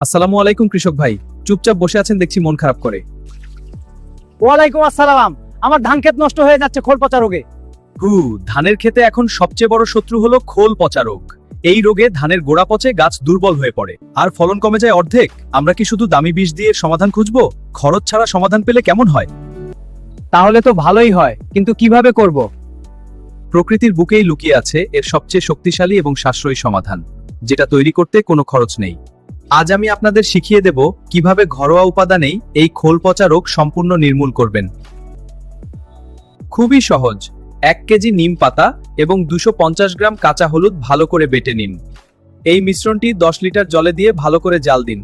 আসসালামু আলাইকুম কৃষক ভাই, চুপচাপ বসে আছেন দেখছি মন খারাপ করে। ওয়ালাইকুম আসসালাম। আমার ধান ক্ষেত নষ্ট হয়ে যাচ্ছে খোল পচা রোগে। ধানের ক্ষেতে এখন সবচেয়ে বড় শত্রু হলো খোল পচা রোগ। এই রোগে ধানের গোড়া পচে গাছ দুর্বল হয়ে পড়ে আর ফলন কমে যায় অর্ধেক। আমরা কি শুধু দামি বিষ দিয়ে সমাধান খুঁজবো? খরচ ছাড়া সমাধান পেলে কেমন হয়? তাহলে তো ভালোই হয়, কিন্তু কিভাবে করব? প্রকৃতির বুকেই লুকিয়ে আছে এর সবচেয়ে শক্তিশালী এবং সাশ্রয়ী সমাধান, যেটা তৈরি করতে কোনো খরচ নেই। আজ আমি আপনাদের শিখিয়ে দেব কিভাবে ঘরোয়া উপাদানেই এই খোল পচা রোগ সম্পূর্ণ নির্মূল করবেন। খুবই সহজ। 1 কেজি নিম পাতা এবং 250 গ্রাম কাঁচা হলুদ ভালো করে বেটে নিন। এই মিশ্রণটি 10 লিটার জলে দিয়ে ভালো করে জাল দিন।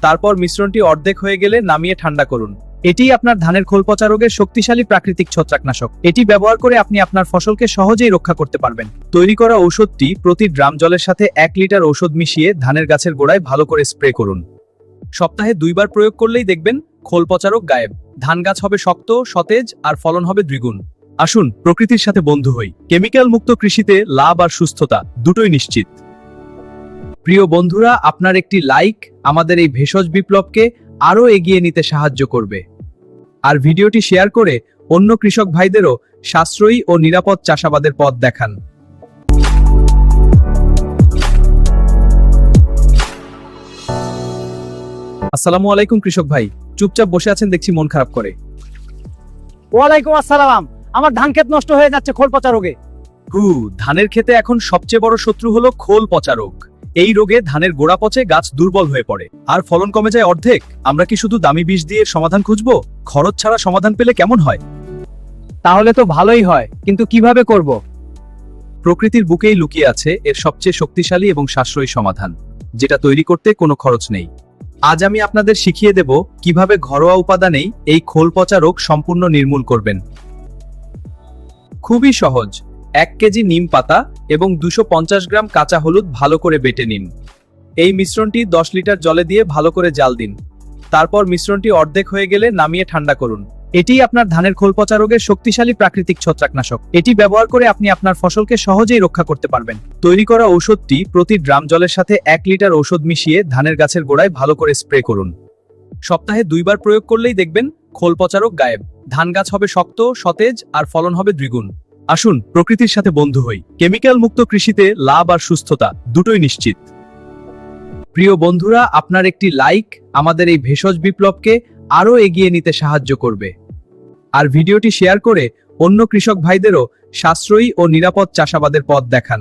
তারপর মিশ্রণটি অর্ধেক হয়ে গেলে নামিয়ে ঠান্ডা করুন। এটি আপনার ধানের খোল পচা রোগের শক্তিশালী প্রাকৃতিক ছত্রাকনাশক। এটি ব্যবহার করে আপনি আপনার ফসলকে সহজেই রক্ষা করতে পারবেন। তৈরি করা ঔষধটি প্রতি ড্রাম জলের সাথে 1 লিটার ঔষধ মিশিয়ে ধানের গাছের গোড়ায় ভালো করে স্প্রে করুন। সপ্তাহে 2 বার প্রয়োগ করলেই দেখবেন খোল পচা রোগ গায়েব। ধান গাছ হবে শক্ত, সতেজ আর ফলন হবে দ্বিগুণ। আসুন প্রকৃতির সাথে বন্ধু হই। কেমিক্যাল মুক্ত কৃষিতে লাভ আর সুস্থতা দুটোই নিশ্চিত। প্রিয় বন্ধুরা, আপনার একটি লাইক আমাদের এই ভেষজ বিপ্লবকে আরো এগিয়ে নিতে সাহায্য করবে। আর ভিডিওটি শেয়ার করে অন্য কৃষক ভাইদেরও সাশ্রয়ী ও নিরাপদ চাষাবাদের পথ দেখান। আসসালামু আলাইকুম কৃষক ভাই, চুপচাপ বসে আছেন দেখছি মন খারাপ করে। ওয়ালাইকুম আসসালাম। আমার ধান ক্ষেত নষ্ট হয়ে যাচ্ছে খোল পচা রোগে। ধানের ক্ষেতে এখন সবচেয়ে বড় শত্রু হলো খোল পচা রোগ। এই রোগে ধানের গোড়া পচে গাছ দুর্বল হয়ে পড়ে আর ফলন কমে যায় অর্ধেক। আমরা কি শুধু দামি বিষ দিয়ে সমাধান খুঁজবো? খরচ ছাড়া সমাধান পেলে কেমন হয়? তাহলে তো ভালোই হয়, কিন্তু কিভাবে করব? প্রকৃতির বুকেই লুকিয়ে আছে এর সবচেয়ে শক্তিশালী এবং সাশ্রয়ী সমাধান, যেটা তৈরি করতে কোনো খরচ নেই। আজ আমি আপনাদের শিখিয়ে দেব কিভাবে ঘরোয়া উপাদানেই এই খোল পচা রোগ সম্পূর্ণ নির্মূল করবেন। খুবই সহজ। 1 কেজি নিম পাতা এবং 250 গ্রাম কাঁচা হলুদ ভালো করে বেটে নিন। এই মিশ্রণটি 10 লিটার জলে দিয়ে ভালো করে জাল দিন। তারপর মিশ্রণটি অর্ধেক হয়ে গেলে নামিয়ে ঠান্ডা করুন। এটি আপনার ধানের খোল পচা রোগের শক্তিশালী প্রাকৃতিক ছত্রাকনাশক। এটি ব্যবহার করে আপনি আপনার ফসলকে সহজেই রক্ষা করতে পারবেন। তৈরি করা ঔষধটি প্রতি ড্রাম জলের সাথে 1 লিটার ঔষধ মিশিয়ে ধানের গাছের গোড়ায় ভালো করে স্প্রে করুন। সপ্তাহে 2 বার প্রয়োগ করলেই দেখবেন খোল পচা রোগ গায়েব। ধান গাছ হবে শক্ত, সতেজ আর ফলন হবে দ্বিগুণ। আসুন প্রকৃতির সাথে বন্ধু হই। কেমিক্যাল মুক্ত কৃষিতে লাভ আর সুস্থতা দুটোই নিশ্চিত। প্রিয় বন্ধুরা, আপনার একটি লাইক আমাদের এই ভেষজ বিপ্লবকে আরো এগিয়ে নিতে সাহায্য করবে। আর ভিডিওটি শেয়ার করে অন্য কৃষক ভাইদেরও সাশ্রয়ী ও নিরাপদ চাষাবাদের পথ দেখান।